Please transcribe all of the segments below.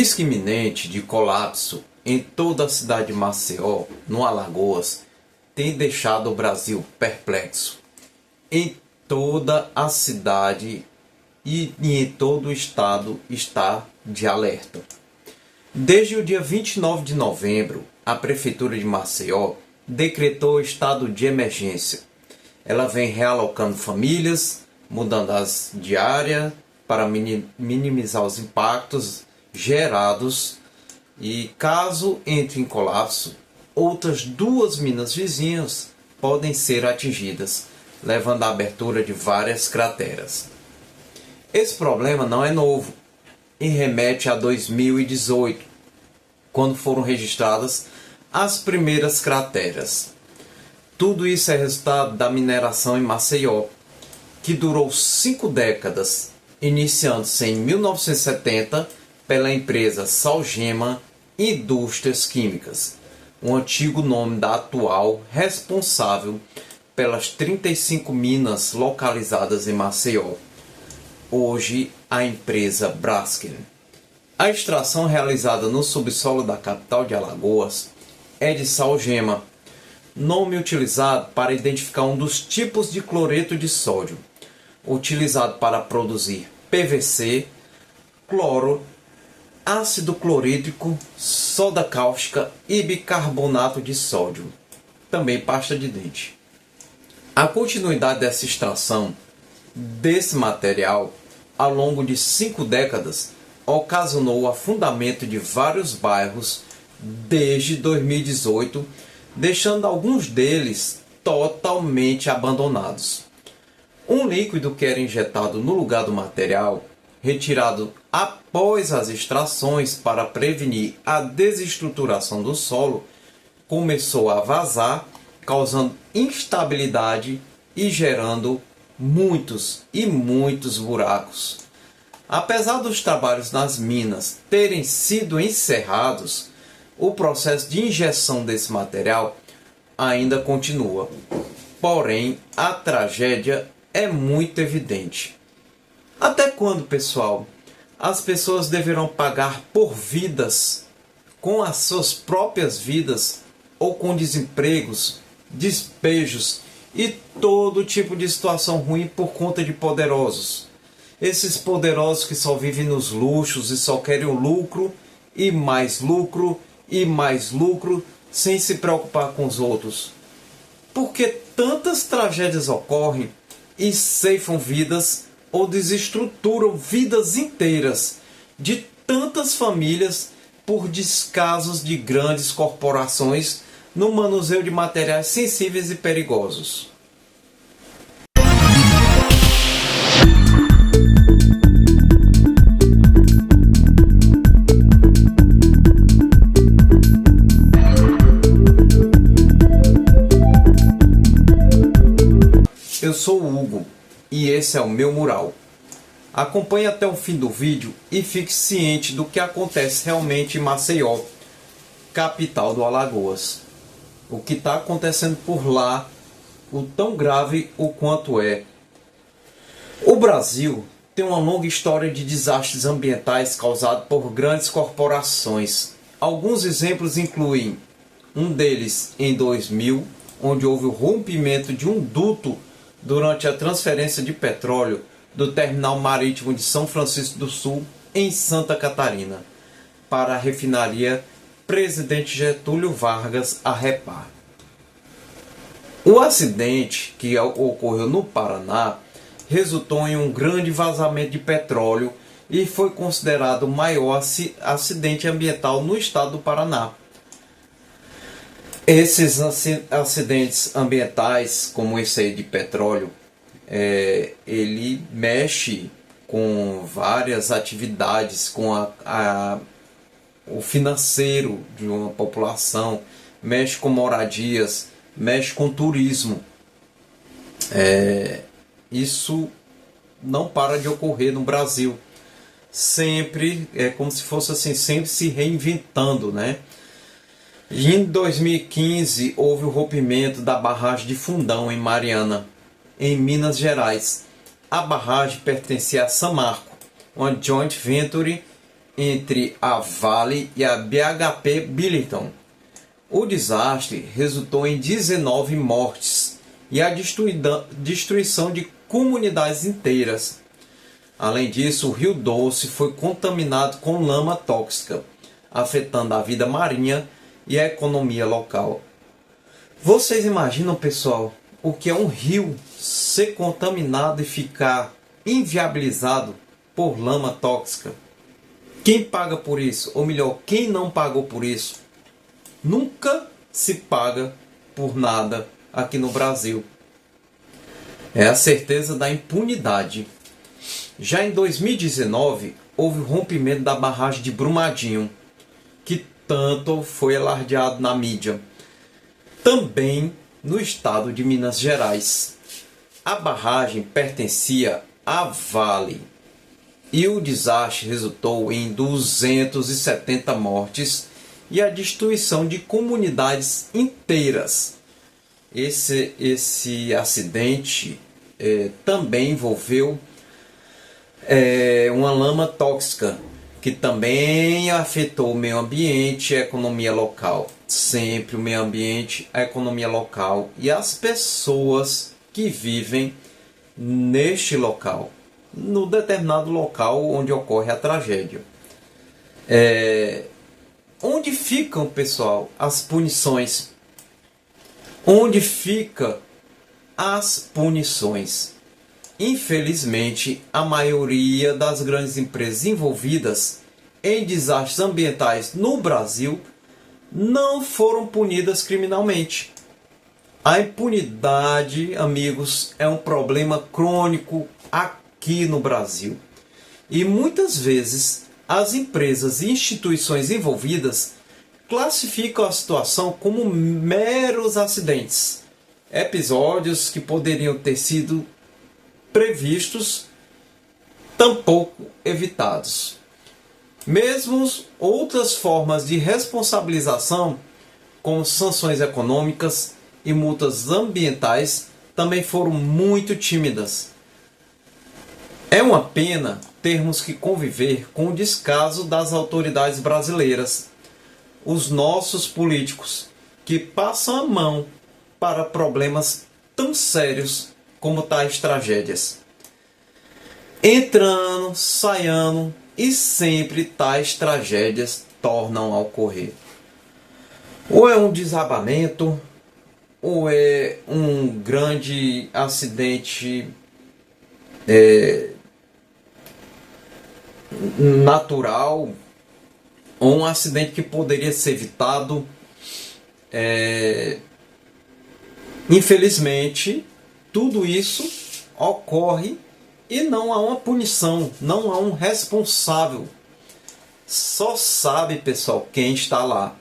Risco iminente de colapso em toda a cidade de Maceió, no Alagoas, tem deixado o Brasil perplexo. Em toda a cidade e em todo o estado está de alerta. Desde o dia 29 de novembro, a Prefeitura de Maceió decretou estado de emergência. Ela vem realocando famílias, mudando as diárias para minimizar os impactos gerados e, caso entre em colapso, outras duas minas vizinhas podem ser atingidas, levando à abertura de várias crateras. Esse problema não é novo e remete a 2018, quando foram registradas as primeiras crateras. Tudo isso é resultado da mineração em Maceió, que durou 5 décadas, iniciando-se em 1970 pela empresa Salgema Indústrias Químicas, o antigo nome da atual responsável pelas 35 minas localizadas em Maceió, hoje a empresa Braskem. A extração realizada no subsolo da capital de Alagoas é de salgema, nome utilizado para identificar um dos tipos de cloreto de sódio, utilizado para produzir PVC, cloro, ácido clorídrico, soda cáustica e bicarbonato de sódio, também pasta de dente. A continuidade dessa extração desse material ao longo de 5 décadas ocasionou o afundamento de vários bairros desde 2018, deixando alguns deles totalmente abandonados. Um líquido que era injetado no lugar do material, retirado após as extrações para prevenir a desestruturação do solo, começou a vazar, causando instabilidade e gerando muitos buracos. Apesar dos trabalhos nas minas terem sido encerrados, o processo de injeção desse material ainda continua. Porém, a tragédia é muito evidente. Até quando, pessoal, as pessoas deverão pagar por vidas, com as suas próprias vidas, ou com desempregos, despejos e todo tipo de situação ruim por conta de poderosos? Esses poderosos que só vivem nos luxos e só querem o lucro, e mais lucro, e mais lucro, sem se preocupar com os outros. Por que tantas tragédias ocorrem e ceifam vidas ou desestruturam vidas inteiras de tantas famílias por descasos de grandes corporações no manuseio de materiais sensíveis e perigosos? Eu sou o Hugo e esse é o meu mural. Acompanhe até o fim do vídeo e fique ciente do que acontece realmente em Maceió, capital do Alagoas. O que está acontecendo por lá, o tão grave o quanto é. O Brasil tem uma longa história de desastres ambientais causados por grandes corporações. Alguns exemplos incluem um deles em 2000, onde houve o rompimento de um duto durante a transferência de petróleo do terminal marítimo de São Francisco do Sul, em Santa Catarina, para a refinaria Presidente Getúlio Vargas, a Repar. O acidente que ocorreu no Paraná resultou em um grande vazamento de petróleo e foi considerado o maior acidente ambiental no estado do Paraná. Esses acidentes ambientais, como esse aí de petróleo, ele mexe com várias atividades, com o financeiro de uma população, mexe com moradias, mexe com turismo. Isso não para de ocorrer no Brasil. Sempre, é como se fosse assim, sempre se reinventando, né? E em 2015 houve o rompimento da barragem de Fundão, em Mariana, em Minas Gerais. A barragem pertencia a Samarco, uma joint venture entre a Vale e a BHP Billiton. O desastre resultou em 19 mortes e a destruição de comunidades inteiras. Além disso, o Rio Doce foi contaminado com lama tóxica, afetando a vida marinha e a economia local. Vocês imaginam, pessoal, o que é um rio ser contaminado e ficar inviabilizado por lama tóxica? Quem paga por isso? Ou melhor, quem não pagou por isso? Nunca se paga por nada aqui no Brasil. É a certeza da impunidade. Já em 2019, houve o rompimento da barragem de Brumadinho, que tanto foi alardeado na mídia. Também no estado de Minas Gerais. A barragem pertencia à Vale e o desastre resultou em 270 mortes e a destruição de comunidades inteiras. Esse acidente também envolveu uma lama tóxica, que também afetou o meio ambiente e a economia local. Sempre o meio ambiente, a economia local e as pessoas que vivem neste local, no determinado local onde ocorre a tragédia. Onde ficam, pessoal, as punições? Onde ficam as punições? Infelizmente, a maioria das grandes empresas envolvidas em desastres ambientais no Brasil não foram punidas criminalmente. A impunidade, amigos, é um problema crônico aqui no Brasil. E muitas vezes as empresas e instituições envolvidas classificam a situação como meros acidentes, episódios que poderiam ter sido previstos, tampouco evitados. Mesmo outras formas de responsabilização, como sanções econômicas e multas ambientais, também foram muito tímidas. É uma pena termos que conviver com o descaso das autoridades brasileiras, os nossos políticos, que passam a mão para problemas tão sérios como tais tragédias. Entrando, saindo e sempre tais tragédias tornam a ocorrer. Ou é um desabamento, ou é um grande acidente natural, ou um acidente que poderia ser evitado. Infelizmente, tudo isso ocorre e não há uma punição, não há um responsável. Só sabe, pessoal, quem está lá.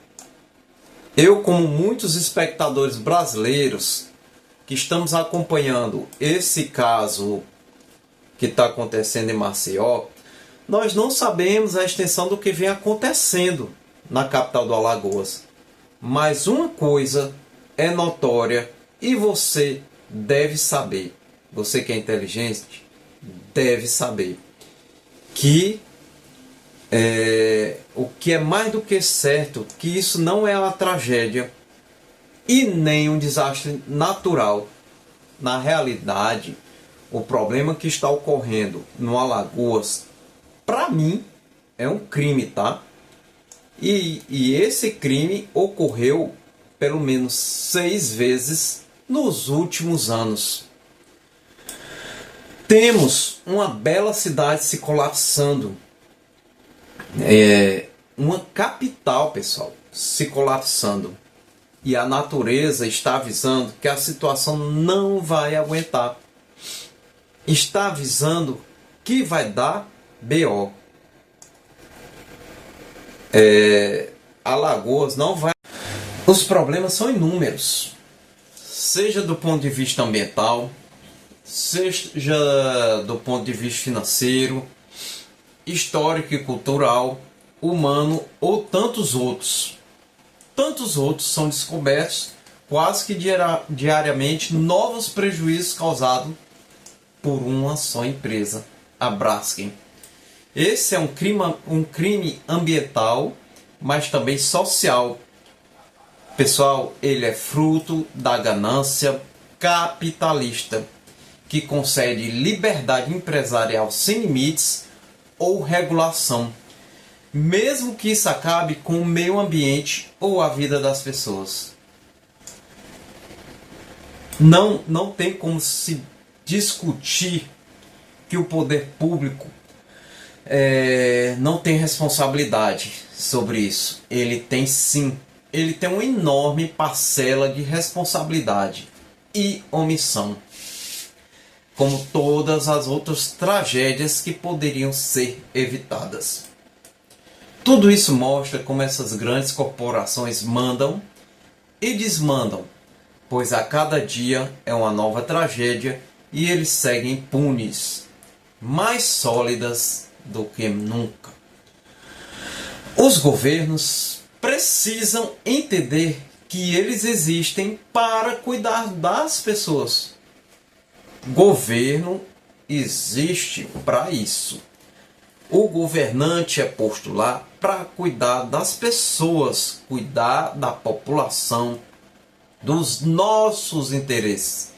Eu, como muitos espectadores brasileiros que estamos acompanhando esse caso que está acontecendo em Maceió, nós não sabemos a extensão do que vem acontecendo na capital do Alagoas. Mas uma coisa é notória e você deve saber, você que é inteligente, deve saber que o que é mais do que certo, que isso não é uma tragédia e nem um desastre natural. Na realidade, o problema que está ocorrendo no Alagoas, para mim, é um crime, tá? E esse crime ocorreu pelo menos 6 vezes nos últimos anos. Temos uma bela cidade se colapsando. Uma capital, pessoal, se colapsando. E a natureza está avisando que a situação não vai aguentar. Está avisando que vai dar BO. Alagoas não vai... Os problemas são inúmeros. Seja do ponto de vista ambiental, seja do ponto de vista financeiro, histórico e cultural, humano ou tantos outros. Tantos outros são descobertos quase que diariamente novos prejuízos causados por uma só empresa, a Braskem. Esse é um crime ambiental, mas também social. Pessoal, ele é fruto da ganância capitalista, que concede liberdade empresarial sem limites ou regulação, mesmo que isso acabe com o meio ambiente ou a vida das pessoas. Não tem como se discutir que o poder público não tem responsabilidade sobre isso. Ele tem sim. Ele tem uma enorme parcela de responsabilidade e omissão, como todas as outras tragédias que poderiam ser evitadas. Tudo isso mostra como essas grandes corporações mandam e desmandam, pois a cada dia é uma nova tragédia e eles seguem impunes, mais sólidas do que nunca. Os governos precisam entender que eles existem para cuidar das pessoas. Governo existe para isso. O governante é posto lá para cuidar das pessoas, cuidar da população, dos nossos interesses.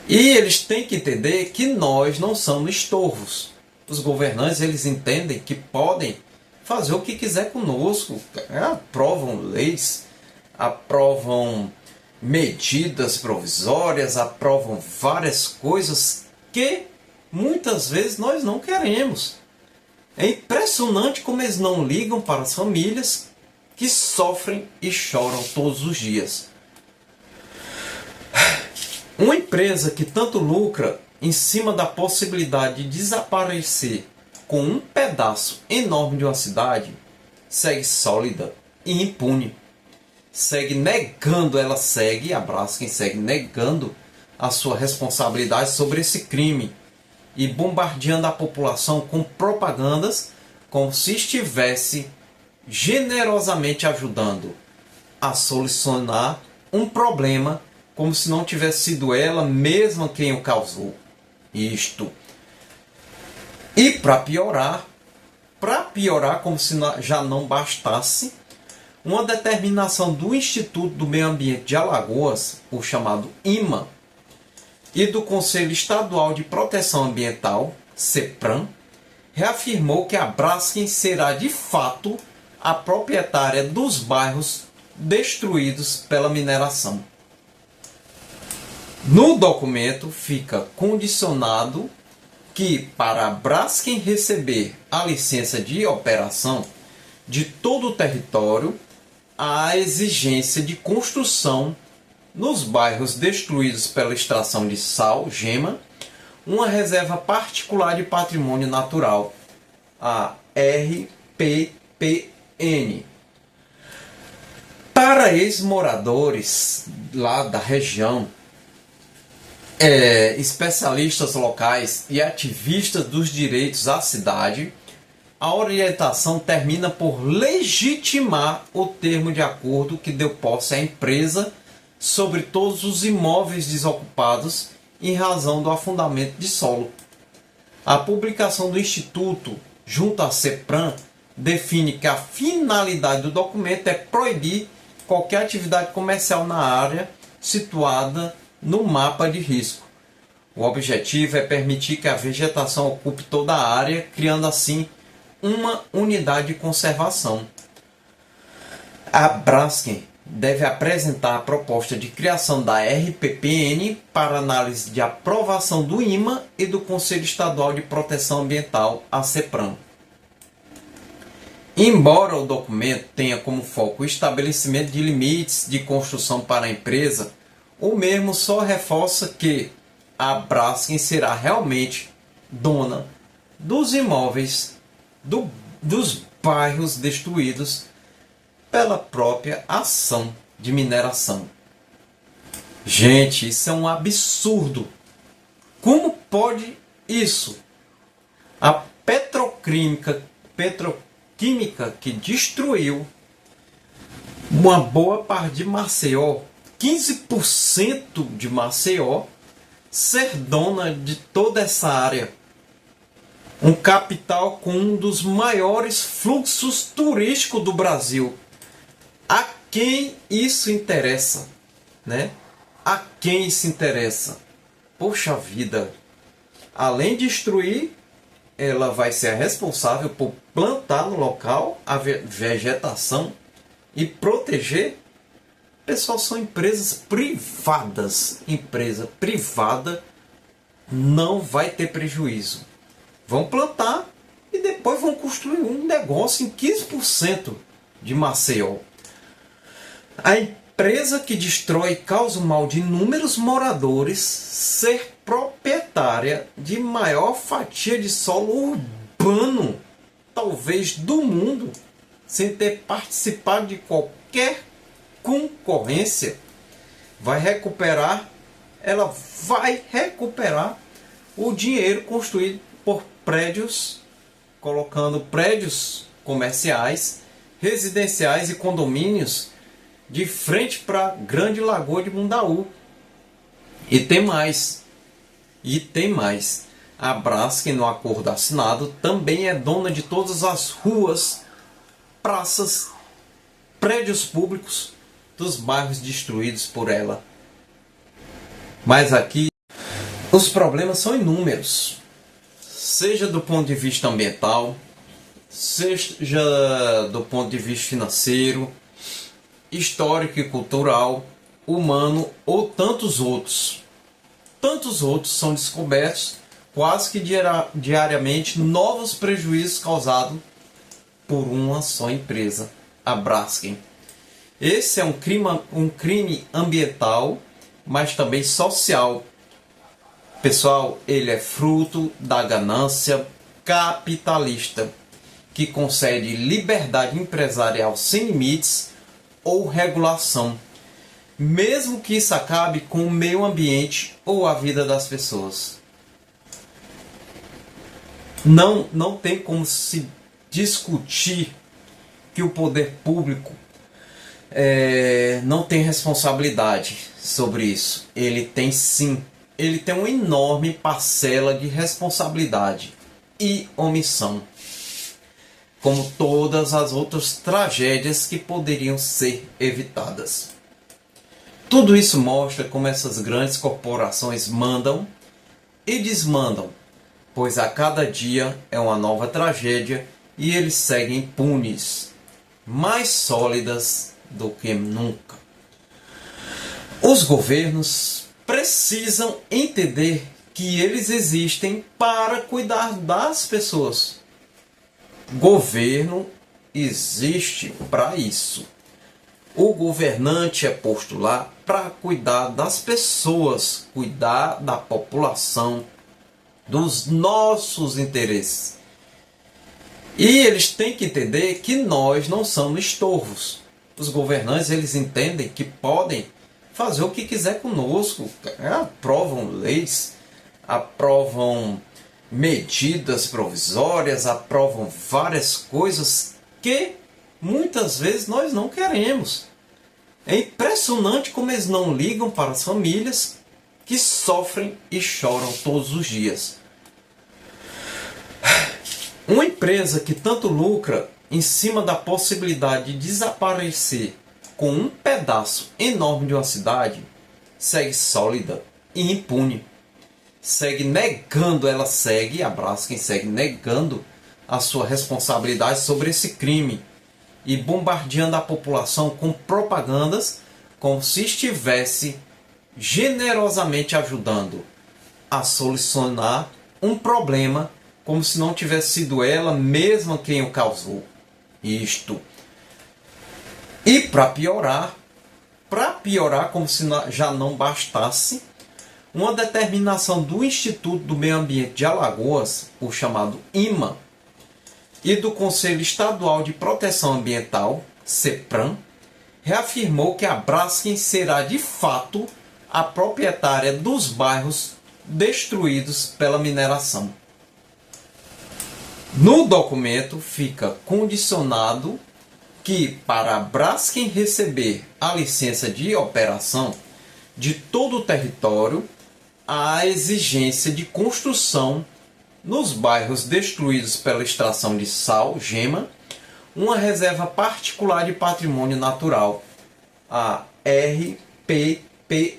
E eles têm que entender que nós não somos estorvos. Os governantes, eles entendem que podem fazer o que quiser conosco. Aprovam leis, aprovam medidas provisórias, aprovam várias coisas que muitas vezes nós não queremos. É impressionante como eles não ligam para as famílias que sofrem e choram todos os dias. Uma empresa que tanto lucra em cima da possibilidade de desaparecer com um pedaço enorme de uma cidade, segue sólida e impune. A Braskem segue negando a sua responsabilidade sobre esse crime e bombardeando a população com propagandas como se estivesse generosamente ajudando a solucionar um problema, como se não tivesse sido ela mesma quem o causou. Isto. E para piorar, como se já não bastasse, uma determinação do Instituto do Meio Ambiente de Alagoas, o chamado IMA, e do Conselho Estadual de Proteção Ambiental, CEPRAM, reafirmou que a Braskem será de fato a proprietária dos bairros destruídos pela mineração. No documento fica condicionado que, para a Braskem receber a licença de operação de todo o território, há exigência de construção nos bairros destruídos pela extração de sal, gema, uma reserva particular de patrimônio natural, a RPPN. Para ex-moradores lá da região, especialistas locais e ativistas dos direitos à cidade, a orientação termina por legitimar o termo de acordo que deu posse à empresa sobre todos os imóveis desocupados em razão do afundamento de solo. A publicação do Instituto junto à CEPRAM define que a finalidade do documento é proibir qualquer atividade comercial na área situada no mapa de risco. O objetivo é permitir que a vegetação ocupe toda a área, criando assim uma unidade de conservação. A Braskem deve apresentar a proposta de criação da RPPN para análise de aprovação do IMA e do Conselho Estadual de Proteção Ambiental, a CEPRAM. Embora o documento tenha como foco o estabelecimento de limites de construção para a empresa, o mesmo só reforça que a Braskem será realmente dona dos imóveis dos bairros destruídos pela própria ação de mineração. Gente, isso é um absurdo. Como pode isso? A petroquímica que destruiu uma boa parte de Maceió, 15% de Maceió, ser dona de toda essa área. Um capital com um dos maiores fluxos turísticos do Brasil. A quem isso interessa, né? A quem isso interessa? Poxa vida, além de destruir, ela vai ser a responsável por plantar no local a vegetação e proteger. Pessoal, são empresas privadas. Empresa privada não vai ter prejuízo. Vão plantar e depois vão construir um negócio em 15% de Maceió. A empresa que destrói e causa o mal de inúmeros moradores ser proprietária de maior fatia de solo urbano, talvez do mundo, sem ter participado de qualquer concorrência, ela vai recuperar o dinheiro construído por prédios, colocando prédios comerciais, residenciais e condomínios de frente para a Grande Lagoa de Mundaú. E tem mais. A Braskem, no acordo assinado, também é dona de todas as ruas, praças, prédios públicos dos bairros destruídos por ela. Mas aqui os problemas são inúmeros, seja do ponto de vista ambiental, seja do ponto de vista financeiro, histórico e cultural, humano ou tantos outros. Tantos outros são descobertos quase que diariamente, novos prejuízos causados por uma só empresa, a Braskem. Esse é um crime ambiental, mas também social. Pessoal, ele é fruto da ganância capitalista, que concede liberdade empresarial sem limites ou regulação, mesmo que isso acabe com o meio ambiente ou a vida das pessoas. Não tem como se discutir que o poder público não tem responsabilidade sobre isso. Ele tem sim. Ele tem uma enorme parcela de responsabilidade e omissão, como todas as outras tragédias que poderiam ser evitadas. Tudo isso mostra como essas grandes corporações mandam e desmandam, pois a cada dia é uma nova tragédia e eles seguem impunes, mais sólidas do que nunca. Os governos precisam entender que eles existem para cuidar das pessoas. Governo existe para isso. O governante é posto lá para cuidar das pessoas, cuidar da população, dos nossos interesses. E eles têm que entender que nós não somos estorvos. Os governantes, eles entendem que podem fazer o que quiser conosco. Aprovam leis, aprovam medidas provisórias, aprovam várias coisas que muitas vezes nós não queremos. É impressionante como eles não ligam para as famílias que sofrem e choram todos os dias. Uma empresa que tanto lucra em cima da possibilidade de desaparecer com um pedaço enorme de uma cidade, segue sólida e impune. A Braskem segue negando a sua responsabilidade sobre esse crime e bombardeando a população com propagandas como se estivesse generosamente ajudando a solucionar um problema, como se não tivesse sido ela mesma quem o causou. Isto. E para piorar, como se já não bastasse, uma determinação do Instituto do Meio Ambiente de Alagoas, o chamado IMA, e do Conselho Estadual de Proteção Ambiental, CEPRAM, reafirmou que a Braskem será de fato a proprietária dos bairros destruídos pela mineração. No documento fica condicionado que, para a Braskem receber a licença de operação de todo o território, há a exigência de construção nos bairros destruídos pela extração de sal, gema, uma reserva particular de patrimônio natural, a RPPN.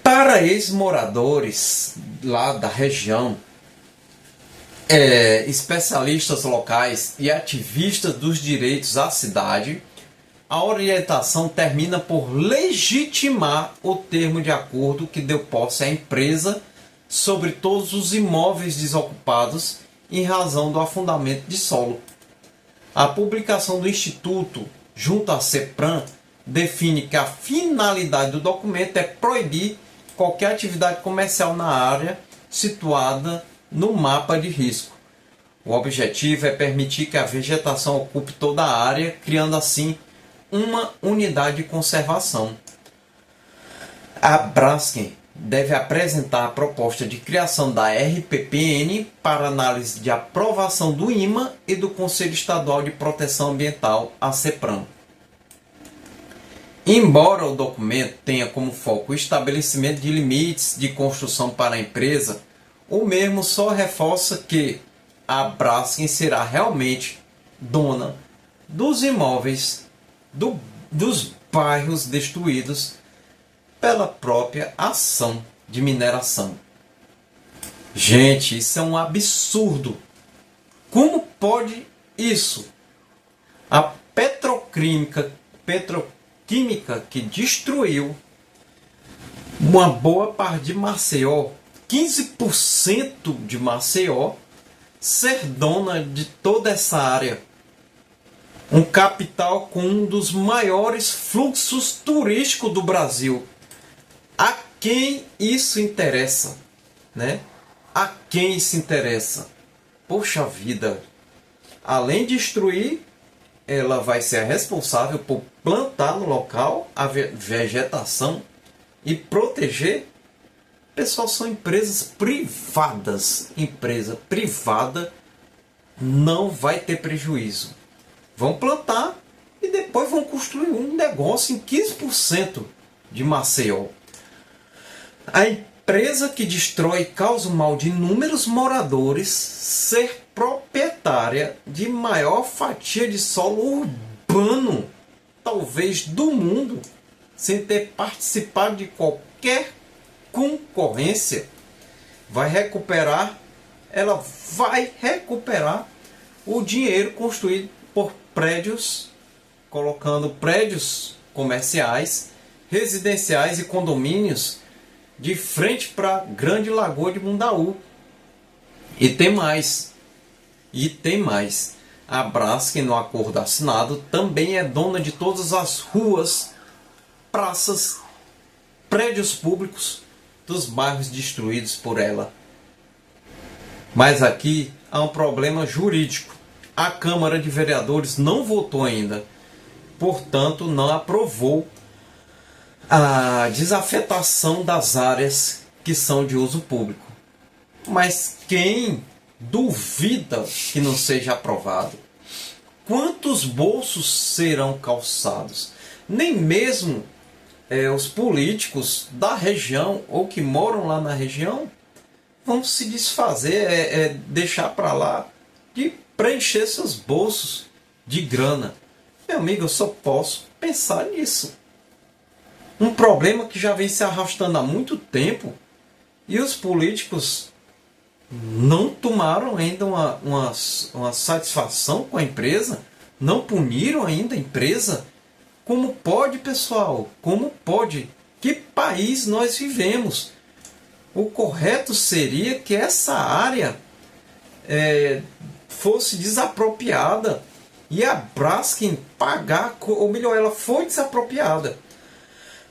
Para ex-moradores lá da região, especialistas locais e ativistas dos direitos à cidade, a orientação termina por legitimar o termo de acordo que deu posse à empresa sobre todos os imóveis desocupados em razão do afundamento de solo. A publicação do Instituto junto à CEPRAM define que a finalidade do documento é proibir qualquer atividade comercial na área situada no mapa de risco. O objetivo é permitir que a vegetação ocupe toda a área, criando assim uma unidade de conservação. A Braskem deve apresentar a proposta de criação da RPPN para análise de aprovação do IMA e do Conselho Estadual de Proteção Ambiental, a CEPRAM. Embora o documento tenha como foco o estabelecimento de limites de construção para a empresa, o mesmo só reforça que a Braskem será realmente dona dos imóveis dos bairros destruídos pela própria ação de mineração. Gente, isso é um absurdo. Como pode isso? A petroquímica que destruiu uma boa parte de Maceió, 15% de Maceió, ser dona de toda essa área. Um capital com um dos maiores fluxos turísticos do Brasil. A quem isso interessa, né? A quem isso interessa? Poxa vida! Além de destruir, ela vai ser a responsável por plantar no local a vegetação e proteger. Pessoal, são empresas privadas. Empresa privada não vai ter prejuízo. Vão plantar e depois vão construir um negócio em 15% de Maceió. A empresa que destrói e causa o mal de inúmeros moradores ser proprietária de maior fatia de solo urbano, talvez do mundo, sem ter participado de qualquer concorrência, ela vai recuperar o dinheiro construído por prédios, colocando prédios comerciais, residenciais e condomínios de frente para a Grande Lagoa de Mundaú. E tem mais. A Braskem, no acordo assinado, também é dona de todas as ruas, praças, prédios públicos dos bairros destruídos por ela. Mas aqui há um problema jurídico. A Câmara de Vereadores não votou ainda, portanto não aprovou a desafetação das áreas que são de uso público. Mas quem duvida que não seja aprovado? Quantos bolsos serão calçados? Nem mesmo os políticos da região ou que moram lá na região vão se desfazer, deixar para lá de preencher seus bolsos de grana. Meu amigo, eu só posso pensar nisso. Um problema que já vem se arrastando há muito tempo e os políticos não tomaram ainda uma satisfação com a empresa, não puniram ainda a empresa. Como pode, pessoal? Como pode? Que país nós vivemos? O correto seria que essa área fosse desapropriada e a Braskem pagar, ou melhor, ela foi desapropriada.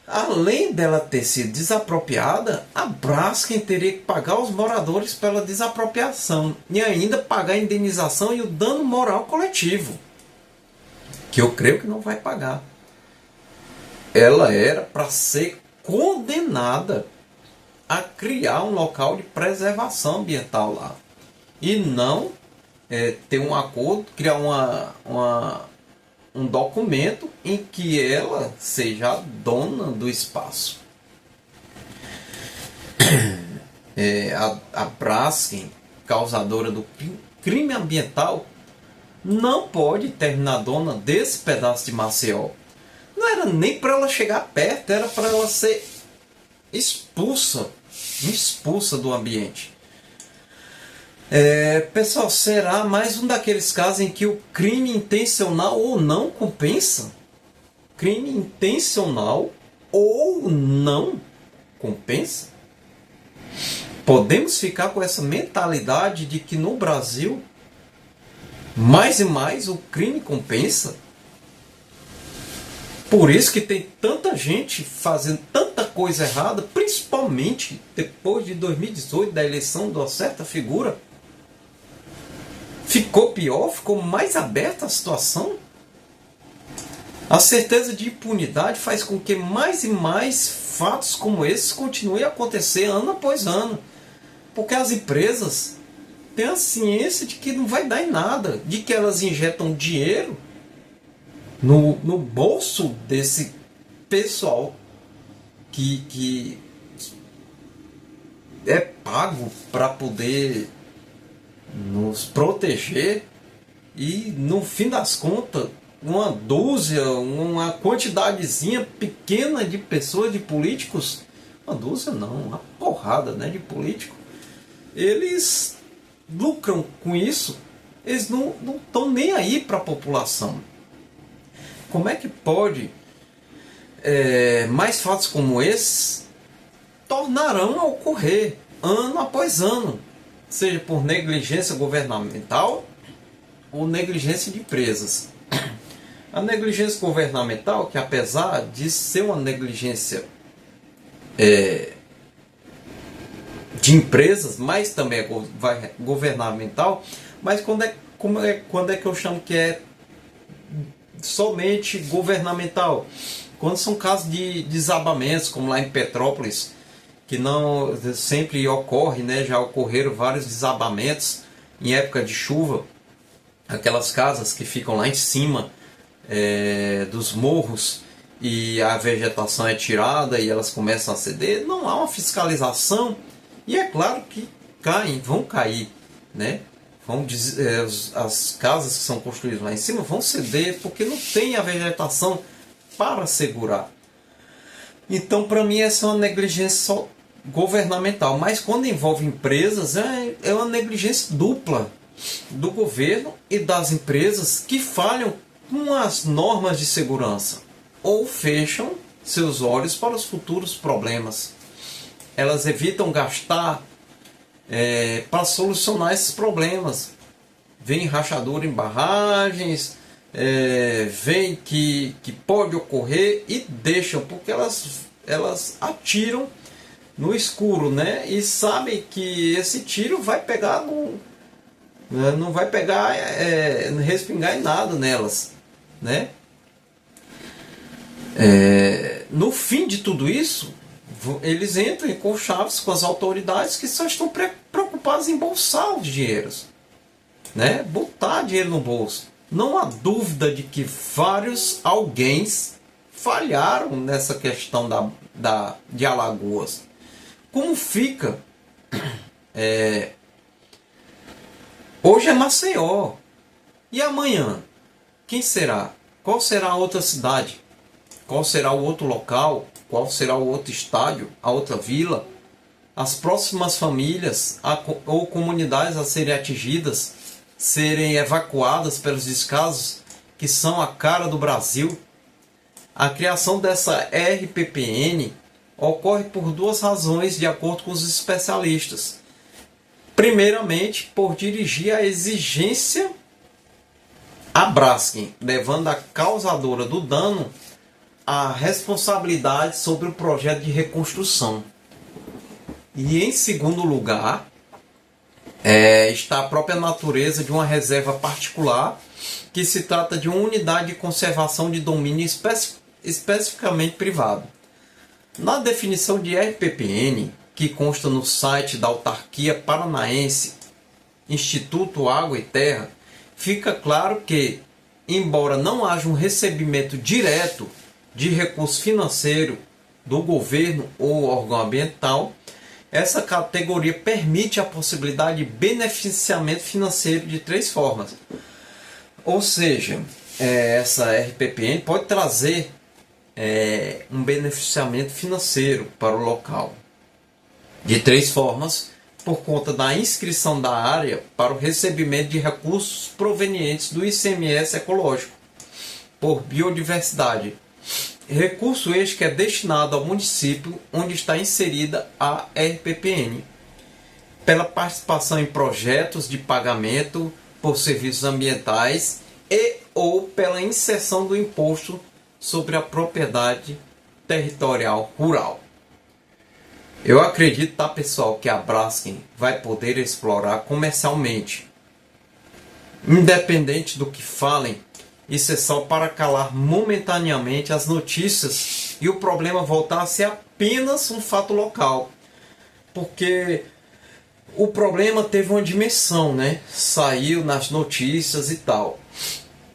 Além dela ter sido desapropriada, a Braskem teria que pagar os moradores pela desapropriação e ainda pagar a indenização e o dano moral coletivo, que eu creio que não vai pagar. Ela era para ser condenada a criar um local de preservação ambiental lá e não ter um acordo, criar um documento em que ela seja a dona do espaço. a Braskem, causadora do crime ambiental, não pode terminar dona desse pedaço de Maceió. Não era nem para ela chegar perto, era para ela ser expulsa do ambiente. Pessoal, será mais um daqueles casos em que o crime intencional ou não compensa? Crime intencional ou não compensa? Podemos ficar com essa mentalidade de que no Brasil, mais e mais, o crime compensa? Por isso que tem tanta gente fazendo tanta coisa errada, principalmente depois de 2018, da eleição de uma certa figura. Ficou pior, ficou mais aberta a situação. A certeza de impunidade faz com que mais e mais fatos como esses continuem a acontecer ano após ano. Porque as empresas têm a ciência de que não vai dar em nada, de que elas injetam dinheiro no bolso desse pessoal que é pago para poder nos proteger, e no fim das contas uma dúzia, uma quantidadezinha pequena de pessoas, de políticos, uma dúzia não, uma porrada, né, de políticos, eles lucram com isso, eles não estão nem aí para a população. Como é que pode mais fatos como esses tornarão a ocorrer ano após ano, seja por negligência governamental ou negligência de empresas? A negligência governamental, que apesar de ser uma negligência de empresas, mas também é governamental, mas quando é que eu chamo que é somente governamental? Quando são casos de desabamentos, como lá em Petrópolis, que não sempre ocorre, né? Já ocorreram vários desabamentos em época de chuva, aquelas casas que ficam lá em cima dos morros, e a vegetação é tirada e elas começam a ceder, não há uma fiscalização, e é claro que vão cair, né? As casas que são construídas lá em cima vão ceder, porque não tem a vegetação para segurar. Então, para mim, essa é uma negligência só governamental. Mas quando envolve empresas, é uma negligência dupla do governo e das empresas, que falham com as normas de segurança ou fecham seus olhos para os futuros problemas. Elas evitam gastar para solucionar esses problemas. Vem rachadura em barragens, vem que pode ocorrer e deixam, porque elas atiram no escuro, né? E sabem que esse tiro vai pegar não vai pegar, respingar em nada nelas, né? No fim de tudo isso, eles entram em conchaves com as autoridades, que só estão preocupadas em embolsar os dinheiros, né? Botar dinheiro no bolso. Não há dúvida de que vários alguéns falharam nessa questão de Alagoas. Como fica? Hoje é Maceió. E amanhã? Quem será? Qual será a outra cidade? Qual será o outro local? Qual será o outro estádio? A outra vila? As próximas famílias ou comunidades a serem atingidas, serem evacuadas pelos descasos que são a cara do Brasil? A criação dessa RPPN ocorre por duas razões, de acordo com os especialistas. Primeiramente, por dirigir a exigência à Braskem, levando a causadora do dano a responsabilidade sobre o projeto de reconstrução. E em segundo lugar, está a própria natureza de uma reserva particular, que se trata de uma unidade de conservação de domínio especificamente privado. Na definição de RPPN, que consta no site da autarquia paranaense Instituto Água e Terra, fica claro que, embora não haja um recebimento direto de recurso financeiro do governo ou órgão ambiental, essa categoria permite a possibilidade de beneficiamento financeiro de 3 formas. Ou seja, essa RPPN pode trazer um beneficiamento financeiro para o local de 3 formas, por conta da inscrição da área para o recebimento de recursos provenientes do ICMS ecológico por biodiversidade. Recurso este que é destinado ao município onde está inserida a RPPN, pela participação em projetos de pagamento por serviços ambientais e ou pela inserção do imposto sobre a propriedade territorial rural. Eu acredito, tá, pessoal, que a Braskem vai poder explorar comercialmente. Independente do que falem, isso é só para calar momentaneamente as notícias e o problema voltar a ser apenas um fato local. Porque o problema teve uma dimensão, né? Saiu nas notícias e tal.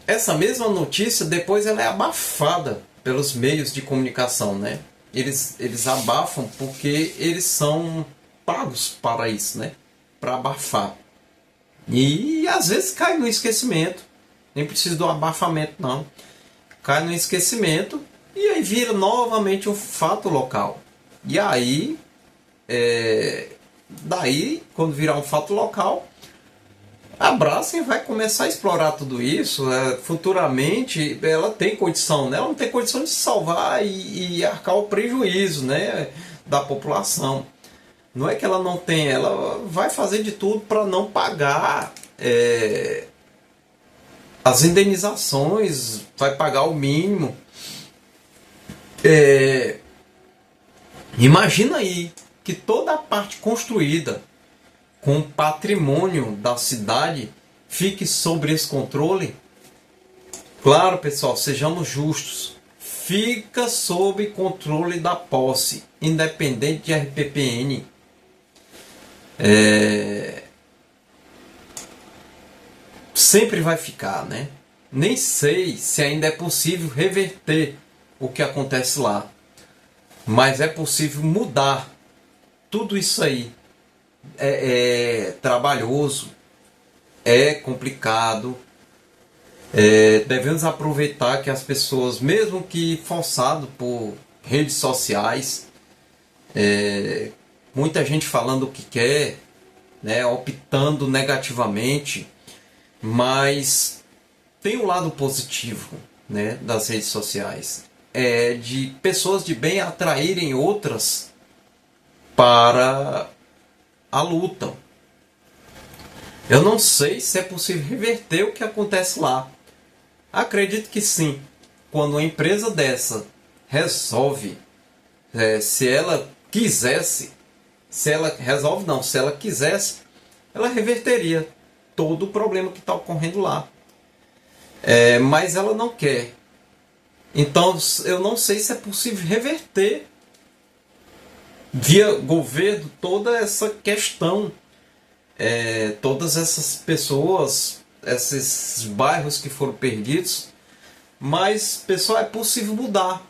Essa mesma notícia depois ela é abafada pelos meios de comunicação, né? Eles abafam porque eles são pagos para isso, né? Para abafar. E às vezes cai no esquecimento. Nem precisa do abafamento, não. Cai no esquecimento e aí vira novamente um fato local. E aí, daí, quando virar um fato local, a Braskem vai começar a explorar tudo isso. Futuramente ela tem condição, né? Ela não tem condição de salvar e arcar o prejuízo, né, da população. Não é que ela não tem, ela vai fazer de tudo para não pagar as indenizações, vai pagar o mínimo. Imagina aí que toda a parte construída com o patrimônio da cidade fique sob esse controle. Claro, pessoal, sejamos justos. Fica sob controle da posse, independente de RPPN. Sempre vai ficar, né? Nem sei se ainda é possível reverter o que acontece lá. Mas é possível mudar tudo isso aí. É trabalhoso, é complicado. Devemos aproveitar que as pessoas, mesmo que forçado por redes sociais, muita gente falando o que quer, né, optando negativamente, mas tem um lado positivo, né, das redes sociais, de pessoas de bem atraírem outras para a luta. Eu não sei se é possível reverter o que acontece lá. Acredito que sim. Quando uma empresa dessa resolve, se ela quisesse, se ela quisesse, ela reverteria todo o problema que está ocorrendo lá. Mas ela não quer. Então eu não sei se é possível reverter via governo toda essa questão, todas essas pessoas, esses bairros que foram perdidos. Mas, pessoal, é possível mudar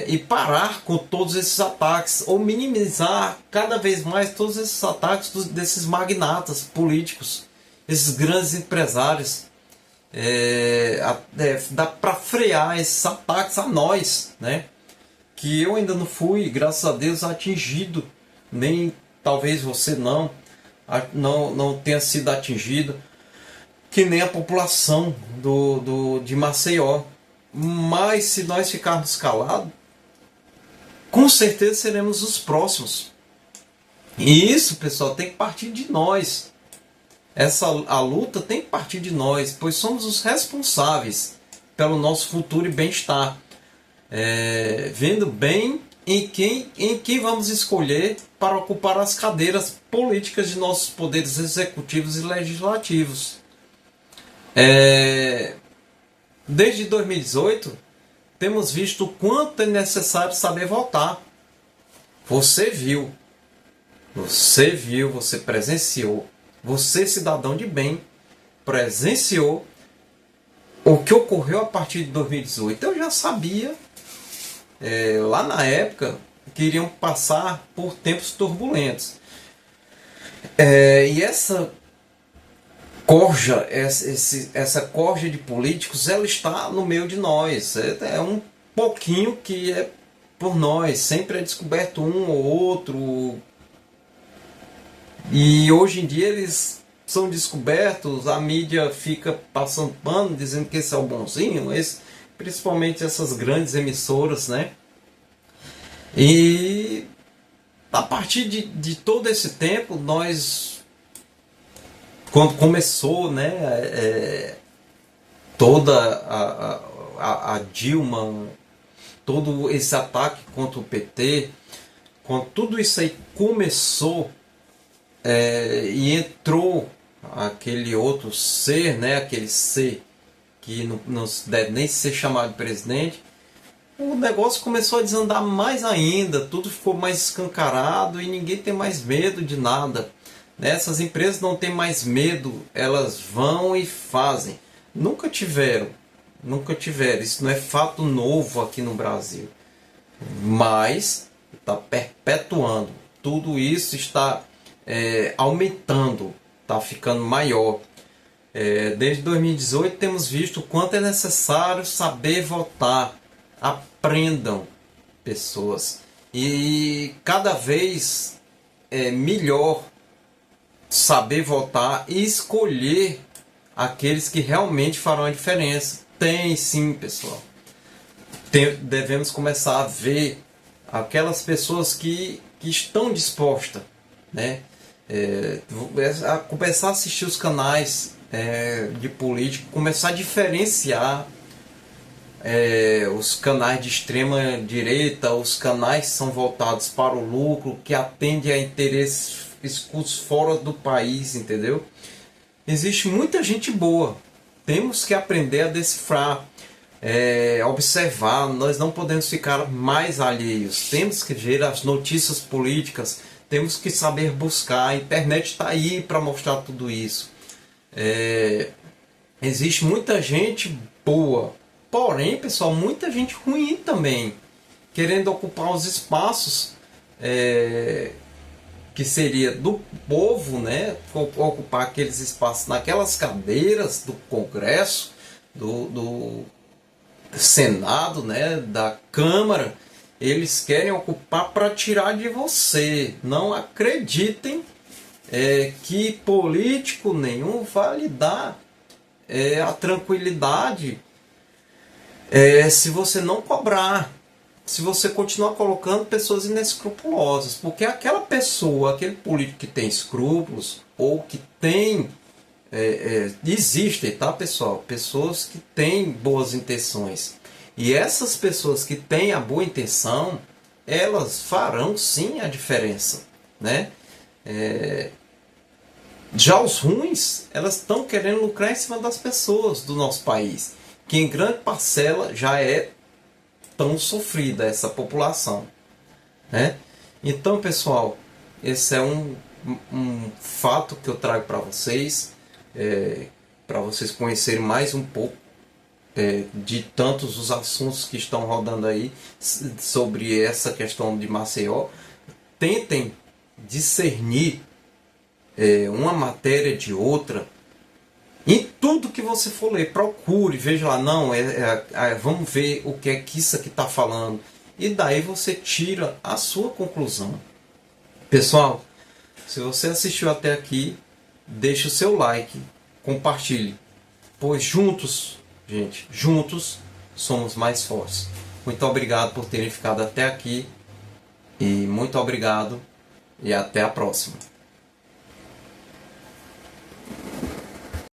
e parar com todos esses ataques, ou minimizar cada vez mais todos esses ataques desses magnatas políticos, esses grandes empresários. Dá para frear esses ataques a nós, né? Que eu ainda não fui, graças a Deus, atingido, nem talvez você não tenha sido atingido, que nem a população de Maceió. Mas se nós ficarmos calados, com certeza seremos os próximos. E isso, pessoal, tem que partir de nós. A luta tem que partir de nós, pois somos os responsáveis pelo nosso futuro e bem-estar. Vendo bem em quem vamos escolher para ocupar as cadeiras políticas de nossos poderes executivos e legislativos. Desde 2018, temos visto o quanto é necessário saber votar. Você viu, você presenciou, você, cidadão de bem, presenciou o que ocorreu a partir de 2018. Eu já sabia, lá na época, iriam passar por tempos turbulentos. E essa corja, essa corja de políticos, ela está no meio de nós. É um pouquinho que é por nós, sempre é descoberto um ou outro. E hoje em dia eles são descobertos, a mídia fica passando pano, dizendo que esse é o bonzinho, principalmente essas grandes emissoras, né? E a partir de todo esse tempo, quando começou, né, toda a Dilma, todo esse ataque contra o PT, quando tudo isso aí começou, e entrou aquele outro ser, né, aquele ser que não deve nem ser chamado de presidente, o negócio começou a desandar mais ainda, tudo ficou mais escancarado e ninguém tem mais medo de nada. Essas empresas não têm mais medo, elas vão e fazem. Nunca tiveram. Isso não é fato novo aqui no Brasil. Mas está perpetuando. Tudo isso está aumentando, está ficando maior. Desde 2018 temos visto o quanto é necessário saber votar. Aprendam, pessoas. E cada vez é melhor saber votar e escolher aqueles que realmente farão a diferença. Tem sim, pessoal. Devemos começar a ver aquelas pessoas que estão dispostas, né? A começar a assistir os canais de política, começar a diferenciar os canais de extrema direita, os canais que são voltados para o lucro, que atendem a interesses escusos fora do país, entendeu? Existe muita gente boa, temos que aprender a decifrar, observar, nós não podemos ficar mais alheios, temos que ver as notícias políticas, temos que saber buscar, a internet está aí para mostrar tudo isso. Existe muita gente boa, porém, pessoal, muita gente ruim também, querendo ocupar os espaços que seria do povo, né? Ocupar aqueles espaços naquelas cadeiras do Congresso, do Senado, né? Da Câmara. Eles querem ocupar para tirar de você. Não acreditem que político nenhum vai lhe dar a tranquilidade se você não cobrar, se você continuar colocando pessoas inescrupulosas, porque aquela pessoa, aquele político que tem escrúpulos ou que tem existem, tá, pessoal, pessoas que têm boas intenções, e essas pessoas que têm a boa intenção, elas farão sim a diferença, né? Já os ruins, elas estão querendo lucrar em cima das pessoas do nosso país, que em grande parcela já é tão sofrida essa população, né? Então, pessoal, esse é um fato que eu trago para vocês conhecerem mais um pouco de tantos os assuntos que estão rodando aí sobre essa questão de Maceió. Tentem discernir uma matéria de outra. Em tudo que você for ler, procure, veja lá, não, vamos ver o que é que isso aqui está falando. E daí você tira a sua conclusão. Pessoal, se você assistiu até aqui, deixe o seu like, compartilhe. Pois juntos, gente, juntos somos mais fortes. Muito obrigado por terem ficado até aqui. E muito obrigado e até a próxima.